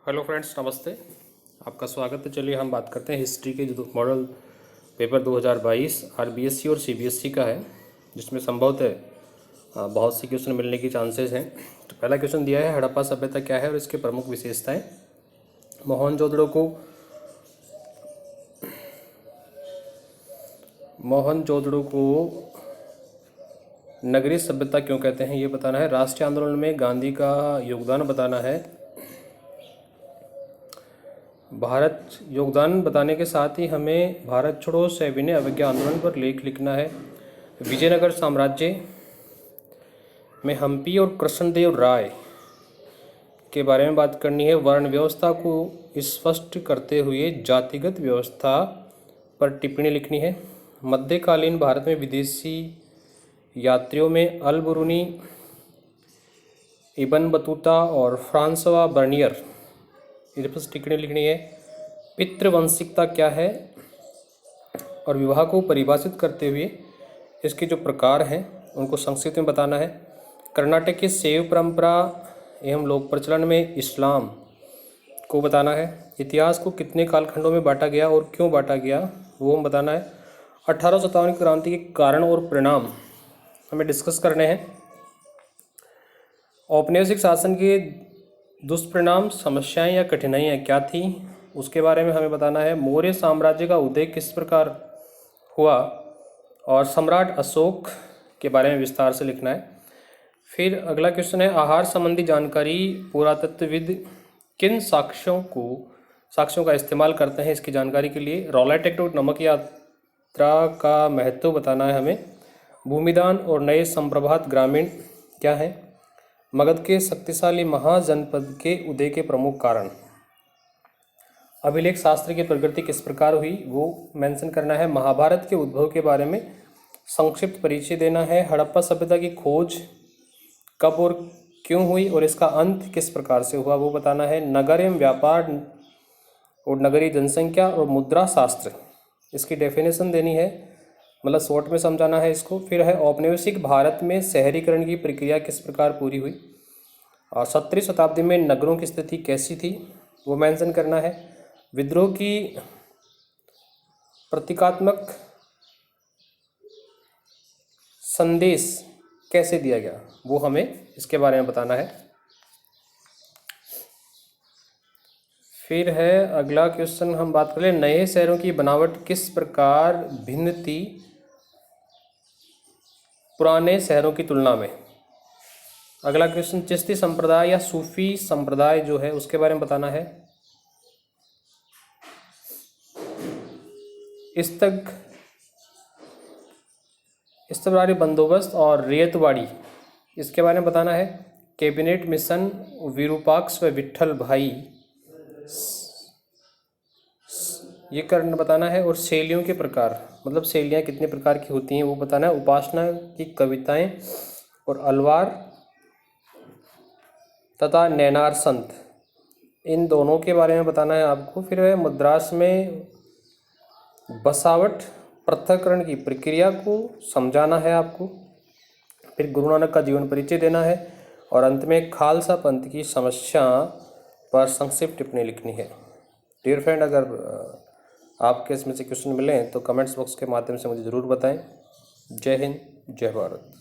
Hello friends, नमस्ते। आपका स्वागत है। चलिए हम बात करते हैं हिस्ट्री के जो मॉडल पेपर 2022 आरबीएससी और सीबीएसई का है, जिसमें संभवतः बहुत से क्वेश्चन मिलने की चांसेस हैं। तो पहला क्वेश्चन दिया है, हड़प्पा सभ्यता क्या है और इसके प्रमुख विशेषताएं। मोहनजोदड़ो को नगरीय सभ्यता क्यों कहते हैं ये बताना है। राष्ट्रीय आंदोलन में गांधी का योगदान बताना है। भारत योगदान बताने के साथ ही हमें भारत छोड़ो सविनय अवज्ञा आंदोलन पर लेख लिखना है। विजयनगर साम्राज्य में हम्पी और कृष्णदेव राय के बारे में बात करनी है। वर्ण व्यवस्था को स्पष्ट करते हुए जातिगत व्यवस्था पर टिप्पणी लिखनी है। मध्यकालीन भारत में विदेशी यात्रियों में अल बुरूनी, इब्न बतूता और फ्रांसवा बर्नियर, इस पर टिप्पणी लिखनी है। पितृवंशिकता क्या है और विवाह को परिभाषित करते हुए इसके जो प्रकार हैं उनको संक्षिप्त में बताना है। कर्नाटक की शैव परंपरा एवं लोक प्रचलन में इस्लाम को बताना है। इतिहास को कितने कालखंडों में बांटा गया और क्यों बांटा गया वो हम बताना है। 1857 की क्रांति के कारण और परिणाम हमें डिस्कस करने हैं। औपनिवेशिक शासन के दुष्परिणाम, समस्याएं या कठिनाइयाँ क्या थी उसके बारे में हमें बताना है। मौर्य साम्राज्य का उदय किस प्रकार हुआ और सम्राट अशोक के बारे में विस्तार से लिखना है। फिर अगला क्वेश्चन है, आहार संबंधी जानकारी पुरातत्वविद किन साक्ष्यों का इस्तेमाल करते हैं इसकी जानकारी के लिए। रौलेट एक्ट और नमक यात्रा का महत्व बताना है हमें। भूमिदान और नए संप्रभात ग्रामीण क्या है। मगध के शक्तिशाली महाजनपद के उदय के प्रमुख कारण। अभिलेख शास्त्र की प्रगति किस प्रकार हुई वो मेंशन करना है। महाभारत के उद्भव के बारे में संक्षिप्त परिचय देना है। हड़प्पा सभ्यता की खोज कब और क्यों हुई और इसका अंत किस प्रकार से हुआ वो बताना है। नगर एवं व्यापार और नगरीय जनसंख्या और मुद्रा शास्त्र, इसकी डेफिनेशन देनी है, मतलब शॉर्ट में समझाना है इसको। फिर है औपनिवेशिक भारत में शहरीकरण की प्रक्रिया किस प्रकार पूरी हुई और 17वीं शताब्दी में नगरों की स्थिति कैसी थी वो मेंशन करना है। विद्रोह की प्रतीकात्मक संदेश कैसे दिया गया वो हमें इसके बारे में बताना है। फिर है अगला क्वेश्चन, हम बात करें नए शहरों की बनावट किस प्रकार भिन्न थी पुराने शहरों की तुलना में। अगला क्वेश्चन, चिश्ती संप्रदाय या सूफी संप्रदाय जो है उसके बारे में बताना है। इस्तबरारी बंदोबस्त और रेतवाड़ी, इसके बारे में बताना है। कैबिनेट मिशन, विरूपाक्ष व विट्ठल भाई, ये करना बताना है। और शैलियों के प्रकार, मतलब शैलियाँ कितने प्रकार की होती हैं वो बताना है। उपासना की कविताएं और अलवार तथा नैनार संत, इन दोनों के बारे में बताना है आपको। फिर है मद्रास में बसावट पृथक्करण की प्रक्रिया को समझाना है आपको। फिर गुरु नानक का जीवन परिचय देना है और अंत में खालसा पंथ की समस्या पर संक्षिप्त टिप्पणी लिखनी है। डियर फ्रेंड, अगर आपके इसमें से क्वेश्चन मिले तो कमेंट्स बॉक्स के माध्यम से मुझे ज़रूर बताएं। जय हिंद, जय भारत।